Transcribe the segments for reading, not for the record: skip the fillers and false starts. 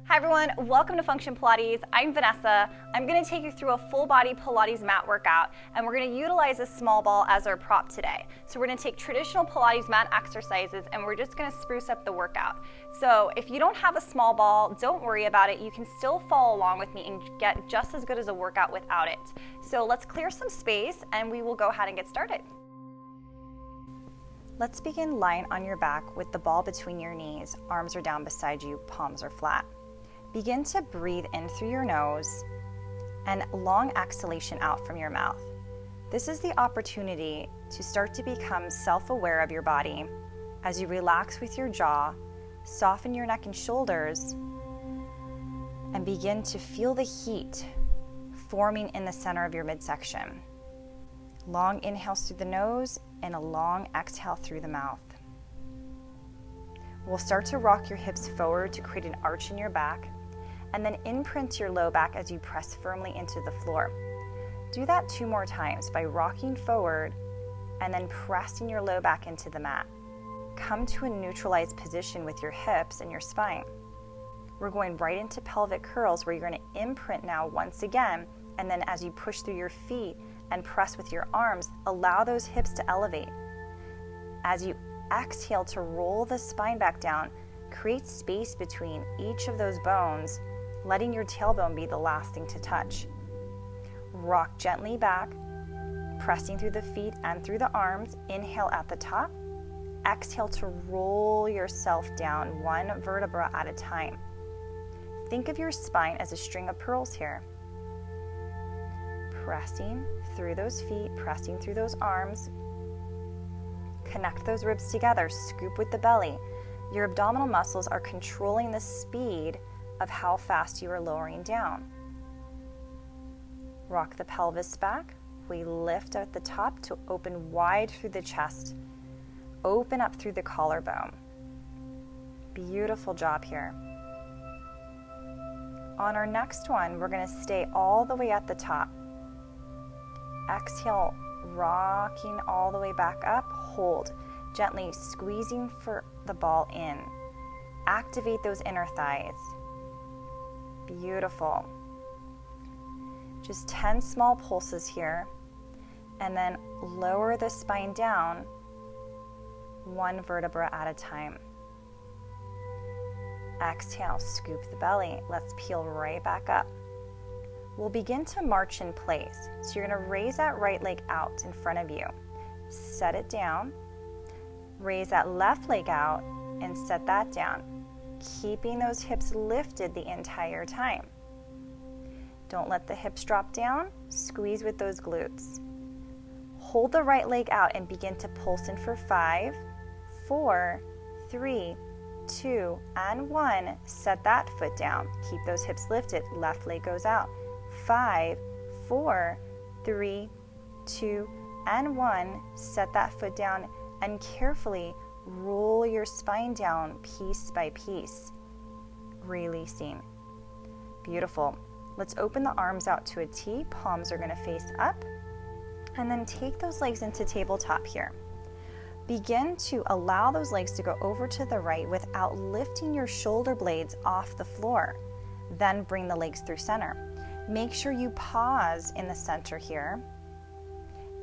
Hi everyone, welcome to Function Pilates. I'm Vanessa. I'm going to take you through a full body Pilates mat workout, and we're going to utilize a small ball as our prop today. So we're going to take traditional Pilates mat exercises and we're just going to spruce up the workout. So if you don't have a small ball, don't worry about it. You can still follow along with me and get just as good as a workout without it. So let's clear some space and we will go ahead and get started. Let's begin lying on your back with the ball between your knees. Arms are down beside you, palms are flat. Begin to breathe in through your nose and long exhalation out from your mouth. This is the opportunity to start to become self-aware of your body as you relax with your jaw, soften your neck and shoulders, and begin to feel the heat forming in the center of your midsection. Long inhales through the nose and a long exhale through the mouth. We'll start to rock your hips forward to create an arch in your back, and then imprint your low back as you press firmly into the floor. Do that 2 more times by rocking forward and then pressing your low back into the mat. Come to a neutralized position with your hips and your spine. We're going right into pelvic curls where you're going to imprint now once again, and then as you push through your feet and press with your arms, allow those hips to elevate. As you exhale to roll the spine back down, create space between each of those bones, letting your tailbone be the last thing to touch. Rock gently back, pressing through the feet and through the arms. Inhale at the top. Exhale to roll yourself down 1 vertebra at a time. Think of your spine as a string of pearls here. Pressing through those feet, pressing through those arms. Connect those ribs together, scoop with the belly. Your abdominal muscles are controlling the speed of how fast you are lowering down. Rock the pelvis back. We lift at the top to open wide through the chest. Open up through the collarbone. Beautiful job here. On our next one, we're going to stay all the way at the top. Exhale, rocking all the way back up. Hold, gently squeezing for the ball in. Activate those inner thighs. Beautiful. Just 10 small pulses here, and then lower the spine down 1 vertebra at a time. Exhale, scoop the belly. Let's peel right back up. We'll begin to march in place. So you're going to raise that right leg out in front of you. Set it down. Raise that left leg out and set that down, keeping those hips lifted the entire time. Don't let the hips drop down. Squeeze with those glutes. Hold the right leg out and begin to pulse in for 5, 4, 3, 2, and 1. Set that foot down. Keep those hips lifted. Left leg goes out. 5, 4, 3, 2, and 1. Set that foot down and carefully roll your spine down piece by piece, releasing. Beautiful. Let's open the arms out to a T. Palms are going to face up, and then take those legs into tabletop here. Begin to allow those legs to go over to the right without lifting your shoulder blades off the floor. Then bring the legs through center. Make sure you pause in the center here,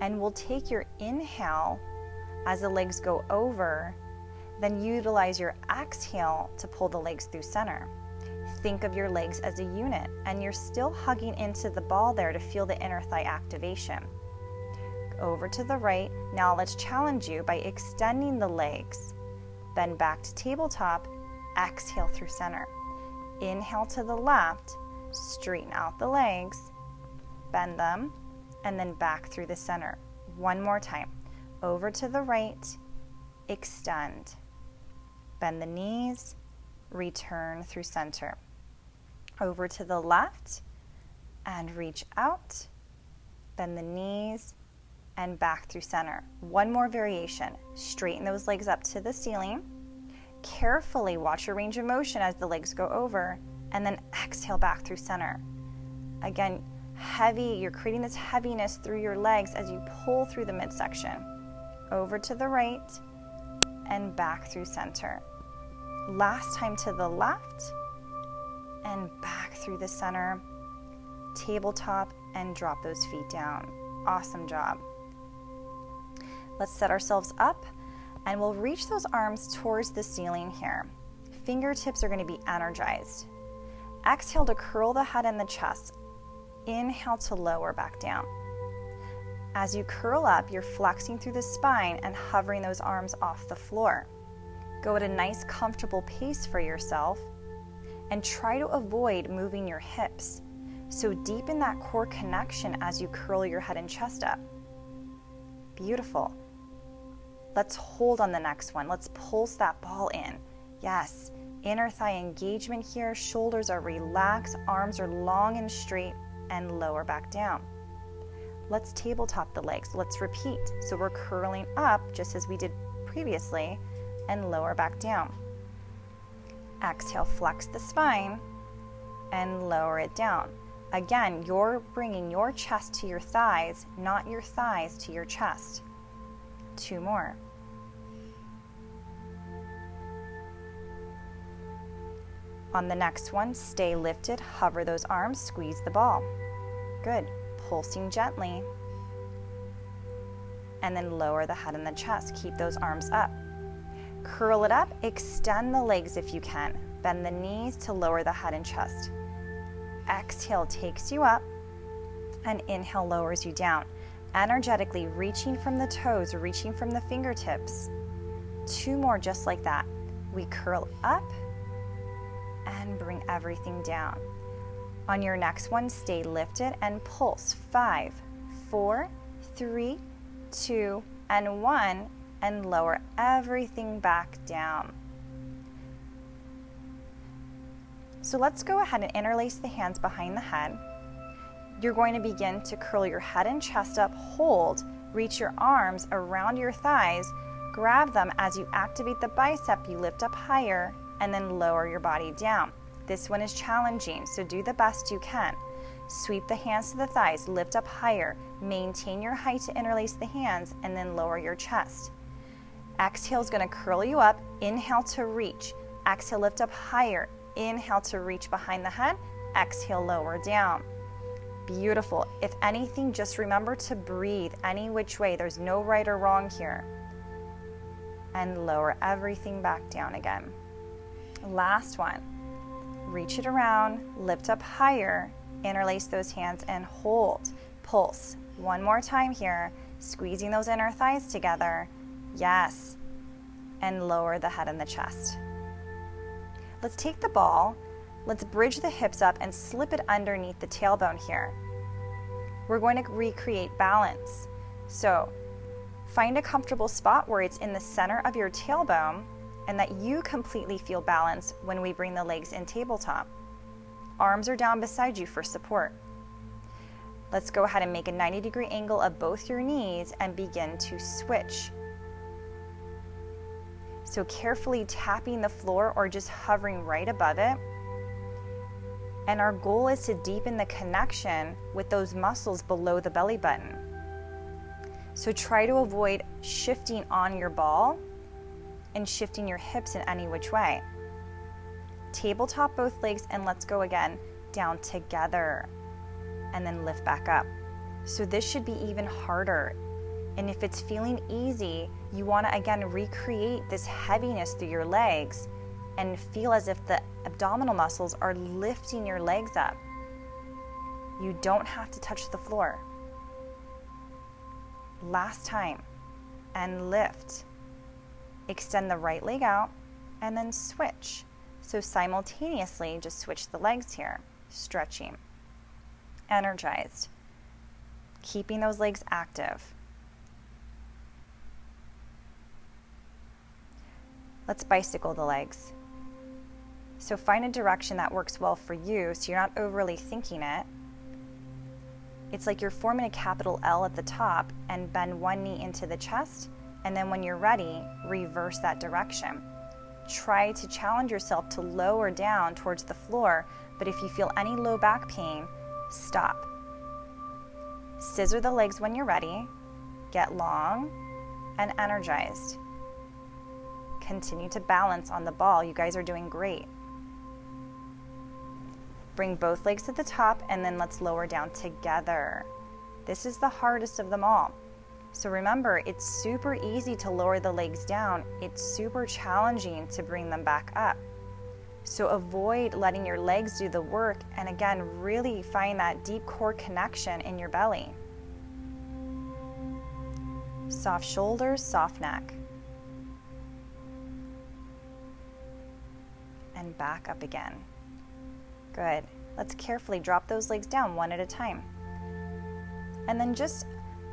and we'll take your inhale as the legs go over, then utilize your exhale to pull the legs through center. Think of your legs as a unit, and you're still hugging into the ball there to feel the inner thigh activation. Over to the right. Now let's challenge you by extending the legs. Bend back to tabletop. Exhale through center. Inhale to the left. Straighten out the legs. Bend them, and then back through the center. 1 more time. Over to the right. Extend. Bend the knees. Return through center. Over to the left and reach out. Bend the knees and back through center. 1 more variation. Straighten those legs up to the ceiling. Carefully watch your range of motion as the legs go over, and then exhale back through center. Again, heavy, you're creating this heaviness through your legs as you pull through the midsection. Over to the right and back through center. Last time to the left and back through the center, tabletop, and drop those feet down. Awesome job. Let's set ourselves up, and we'll reach those arms towards the ceiling here. Fingertips are going to be energized. Exhale to curl the head and the chest. Inhale to lower back down. As you curl up, you're flexing through the spine and hovering those arms off the floor. Go at a nice, comfortable pace for yourself, and try to avoid moving your hips. So deepen that core connection as you curl your head and chest up. Beautiful. Let's hold on the next one. Let's pulse that ball in. Yes, inner thigh engagement here. Shoulders are relaxed, arms are long and straight, and lower back down. Let's tabletop the legs. Let's repeat. So we're curling up just as we did previously, and lower back down. Exhale, flex the spine and lower it down. Again, you're bringing your chest to your thighs, not your thighs to your chest. 2 more. On the next one, stay lifted, hover those arms, squeeze the ball. Good. Pulsing gently. And then lower the head and the chest. Keep those arms up. Curl it up, extend the legs if you can. Bend the knees to lower the head and chest. Exhale takes you up, and inhale lowers you down. Energetically reaching from the toes, reaching from the fingertips. 2 more just like that. We curl up and bring everything down. On your next one, stay lifted and pulse. 5, 4, 3, 2, and 1, and lower everything back down. So let's go ahead and interlace the hands behind the head. You're going to begin to curl your head and chest up, hold, reach your arms around your thighs, grab them as you activate the bicep, you lift up higher, and then lower your body down. This one is challenging, so do the best you can. Sweep the hands to the thighs, lift up higher, maintain your height to interlace the hands, and then lower your chest. Exhale is going to curl you up, inhale to reach. Exhale, lift up higher, inhale to reach behind the head, exhale, lower down. Beautiful. If anything, just remember to breathe any which way. There's no right or wrong here. And lower everything back down again. Last one. Reach it around, lift up higher, interlace those hands and hold. Pulse. One more time here, squeezing those inner thighs together. Yes. And lower the head and the chest. Let's take the ball, let's bridge the hips up and slip it underneath the tailbone here. We're going to recreate balance. So find a comfortable spot where it's in the center of your tailbone and that you completely feel balance when we bring the legs in tabletop. Arms are down beside you for support. Let's go ahead and make a 90-degree angle of both your knees and begin to switch. So carefully tapping the floor or just hovering right above it. And our goal is to deepen the connection with those muscles below the belly button. So try to avoid shifting on your ball and shifting your hips in any which way. Tabletop both legs and let's go again. Down together and then lift back up. So this should be even harder. And if it's feeling easy, you want to again recreate this heaviness through your legs and feel as if the abdominal muscles are lifting your legs up. You don't have to touch the floor. Last time. And lift. Extend the right leg out and then switch. So simultaneously, just switch the legs here. Stretching. Energized. Keeping those legs active. Let's bicycle the legs. So find a direction that works well for you so you're not overly thinking it. It's like you're forming a capital L at the top and bend one knee into the chest, and then when you're ready, reverse that direction. Try to challenge yourself to lower down towards the floor, but if you feel any low back pain, stop. Scissor the legs when you're ready, get long and energized. Continue to balance on the ball. You guys are doing great. Bring both legs to the top, and then let's lower down together. This is the hardest of them all. So remember, it's super easy to lower the legs down. It's super challenging to bring them back up. So avoid letting your legs do the work, and again, really find that deep core connection in your belly. Soft shoulders, soft neck. And back up again. Good. Let's carefully drop those legs down one at a time. And then just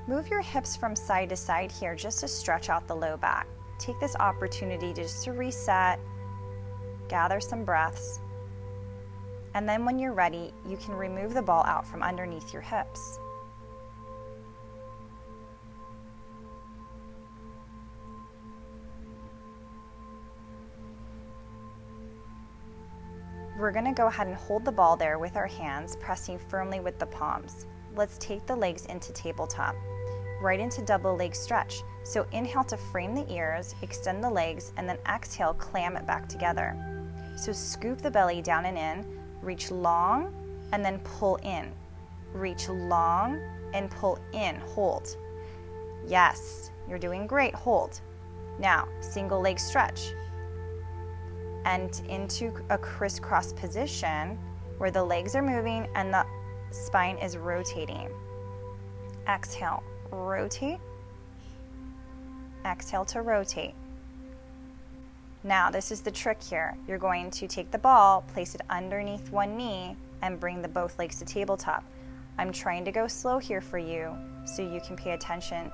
move your hips from side to side here just to stretch out the low back. Take this opportunity just to reset, gather some breaths, and then when you're ready, you can remove the ball out from underneath your hips. We're going to go ahead and hold the ball there with our hands, pressing firmly with the palms. Let's take the legs into tabletop, right into double leg stretch. So inhale to frame the ears, extend the legs, and then exhale, clam it back together. So scoop the belly down and in, reach long, and then pull in. Reach long and pull in, hold. Yes, you're doing great, hold. Now, single leg stretch. And into a crisscross position where the legs are moving and the spine is rotating. Exhale, rotate. Exhale to rotate. Now, this is the trick here. You're going to take the ball, place it underneath one knee, and bring both legs to tabletop. I'm trying to go slow here for you so you can pay attention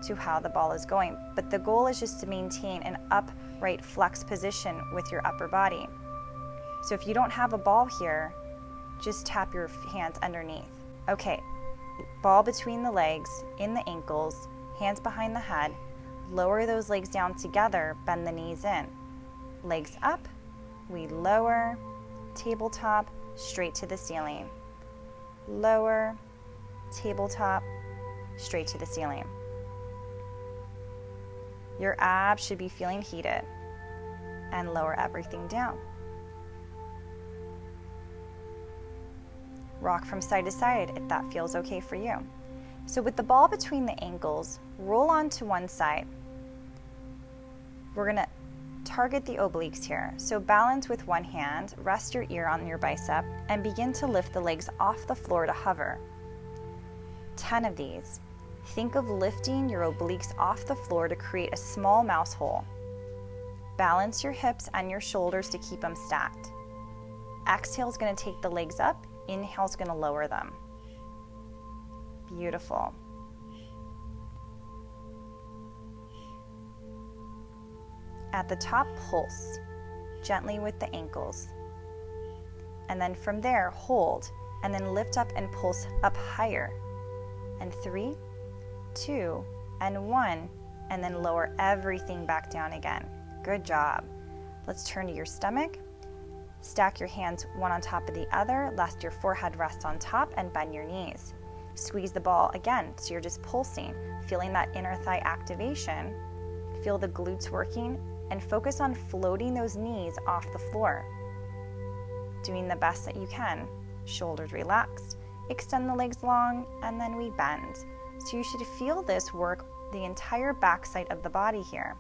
to how the ball is going. But the goal is just to maintain an upright flex position with your upper body. So if you don't have a ball here, just tap your hands underneath. Okay, ball between the legs, in the ankles, hands behind the head. Lower those legs down together, bend the knees in. Legs up, we lower, tabletop, straight to the ceiling. Lower, tabletop, straight to the ceiling. Your abs should be feeling heated, and lower everything down. Rock from side to side if that feels okay for you. So with the ball between the ankles, roll onto one side. We're going to target the obliques here. So balance with one hand, rest your ear on your bicep, and begin to lift the legs off the floor to hover. 10 of these. Think of lifting your obliques off the floor to create a small mouse hole. Balance your hips and your shoulders to keep them stacked. Exhale is going to take the legs up. Inhale is going to lower them. Beautiful. At the top, pulse gently with the ankles. And then from there, hold, and then lift up and pulse up higher. And 3, 2, and 1, and then lower everything back down again. Good job. Let's turn to your stomach. Stack your hands one on top of the other, let your forehead rest on top, and bend your knees. Squeeze the ball again, so you're just pulsing, feeling that inner thigh activation. Feel the glutes working, and focus on floating those knees off the floor. Doing the best that you can. Shoulders relaxed, extend the legs long, and then we bend. So you should feel this work the entire backside of the body here.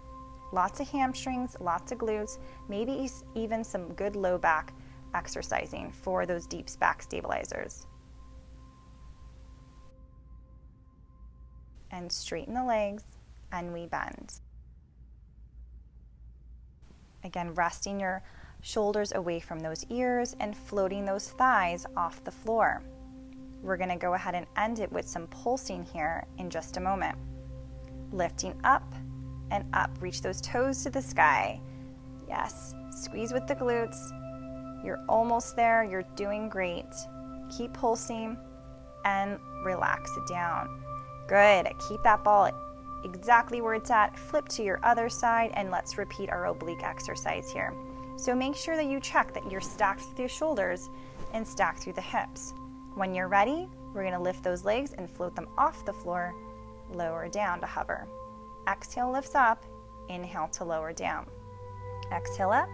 Lots of hamstrings, lots of glutes, maybe even some good low back exercising for those deep back stabilizers. And straighten the legs, and we bend. Again, resting your shoulders away from those ears and floating those thighs off the floor. We're going to go ahead and end it with some pulsing here in just a moment. Lifting up and up. Reach those toes to the sky. Yes. Squeeze with the glutes. You're almost there. You're doing great. Keep pulsing and relax it down. Good. Keep that ball exactly where it's at. Flip to your other side, and let's repeat our oblique exercise here. So make sure that you check that you're stacked through the shoulders and stacked through the hips. When you're ready, we're going to lift those legs and float them off the floor, lower down to hover. Exhale lifts up, inhale to lower down. Exhale up,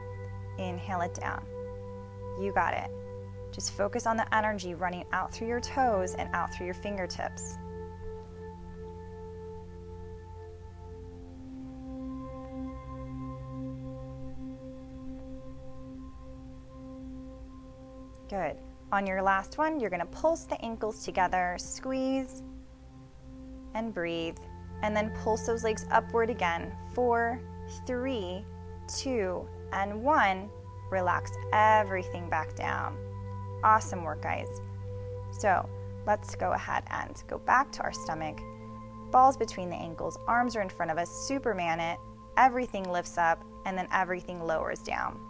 inhale it down. You got it. Just focus on the energy running out through your toes and out through your fingertips. Good. On your last one, you're going to pulse the ankles together, squeeze and breathe, and then pulse those legs upward again. 4, 3, 2, and 1. Relax everything back down. Awesome work, guys. So let's go ahead and go back to our stomach. Balls between the ankles, arms are in front of us, Superman it. Everything lifts up, and then everything lowers down.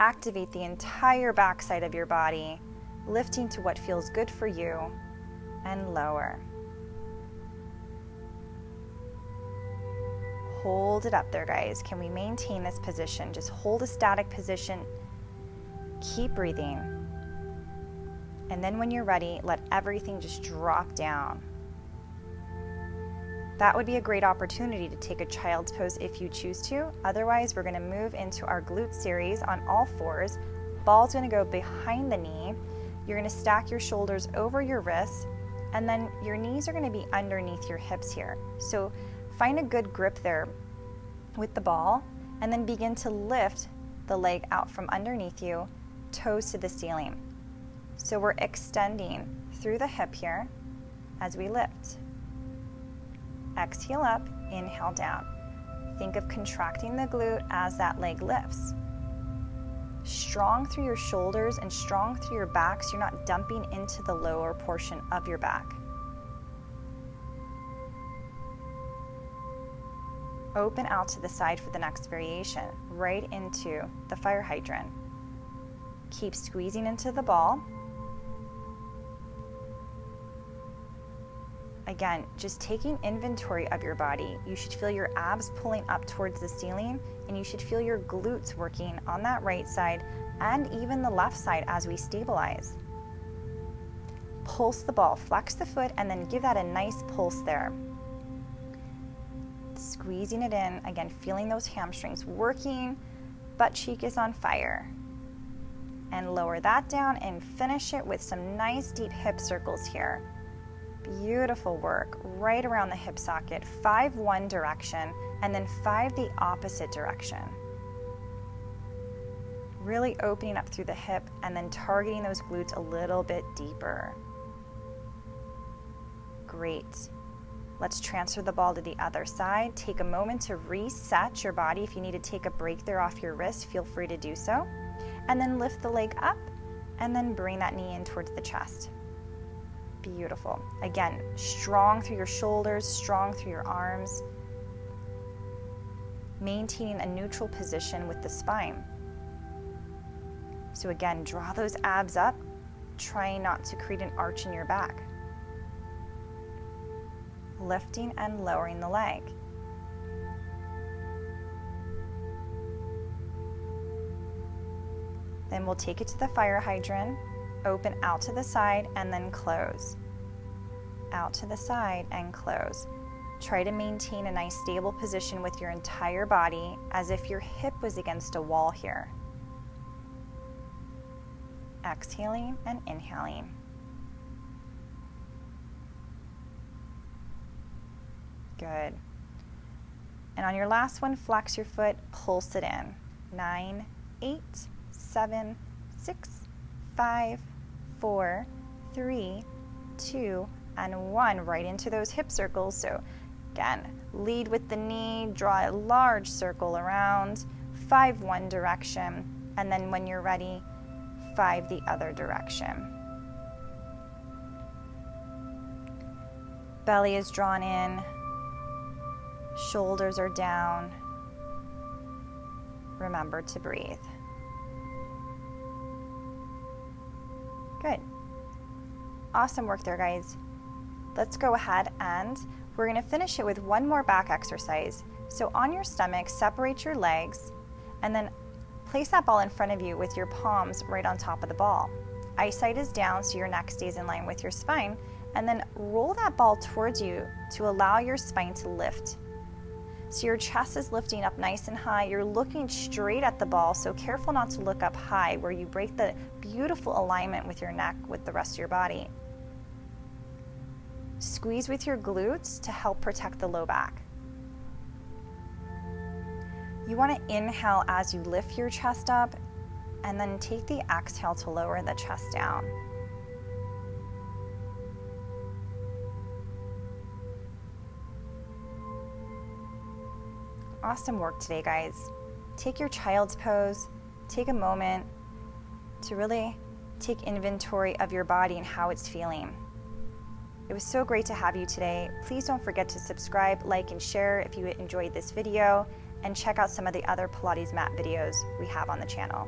Activate the entire backside of your body, lifting to what feels good for you, and lower. Hold it up there, guys. Can we maintain this position? Just hold a static position. Keep breathing. And then when you're ready, let everything just drop down. That would be a great opportunity to take a child's pose if you choose to. Otherwise, we're going to move into our glute series on all fours. Ball's going to go behind the knee. You're going to stack your shoulders over your wrists, and then your knees are going to be underneath your hips here. So find a good grip there with the ball, and then begin to lift the leg out from underneath you, toes to the ceiling. So we're extending through the hip here as we lift. Exhale up, inhale down. Think of contracting the glute as that leg lifts. Strong through your shoulders and strong through your back so you're not dumping into the lower portion of your back. Open out to the side for the next variation, right into the fire hydrant. Keep squeezing into the ball. Again, just taking inventory of your body. You should feel your abs pulling up towards the ceiling, and you should feel your glutes working on that right side and even the left side as we stabilize. Pulse the ball, flex the foot, and then give that a nice pulse there. Squeezing it in, again, feeling those hamstrings working, butt cheek is on fire. And lower that down and finish it with some nice deep hip circles here. Beautiful work, right around the hip socket, 5 one direction, and then 5 the opposite direction. Really opening up through the hip and then targeting those glutes a little bit deeper. Great. Let's transfer the ball to the other side. Take a moment to reset your body. If you need to take a break there off your wrist, feel free to do so. And then lift the leg up and then bring that knee in towards the chest. Beautiful. Again, strong through your shoulders, strong through your arms. Maintaining a neutral position with the spine. So again, draw those abs up, trying not to create an arch in your back. Lifting and lowering the leg. Then we'll take it to the fire hydrant, open out to the side, and then close. Out to the side and close. Try to maintain a nice stable position with your entire body as if your hip was against a wall here. Exhaling and inhaling. Good. And on your last one, flex your foot, pulse it in. 9, 8, 7, 6, 5, 4, 3, 2, and 1. Right into those hip circles. So again, lead with the knee, draw a large circle around, 5 one direction, and then when you're ready, 5 the other direction. Belly is drawn in. Shoulders are down. Remember to breathe. Good. Awesome work there, guys. Let's go ahead and we're going to finish it with one more back exercise. So on your stomach, separate your legs and then place that ball in front of you with your palms right on top of the ball. Eyesight is down so your neck stays in line with your spine, and then roll that ball towards you to allow your spine to lift. So your chest is lifting up nice and high. You're looking straight at the ball, so careful not to look up high where you break the beautiful alignment with your neck with the rest of your body. Squeeze with your glutes to help protect the low back. You want to inhale as you lift your chest up, and then take the exhale to lower the chest down. Awesome work today, guys. Take your child's pose. Take a moment to really take inventory of your body and how it's feeling. It was so great to have you today. Please don't forget to subscribe, like, and share if you enjoyed this video, and check out some of the other Pilates mat videos we have on the channel.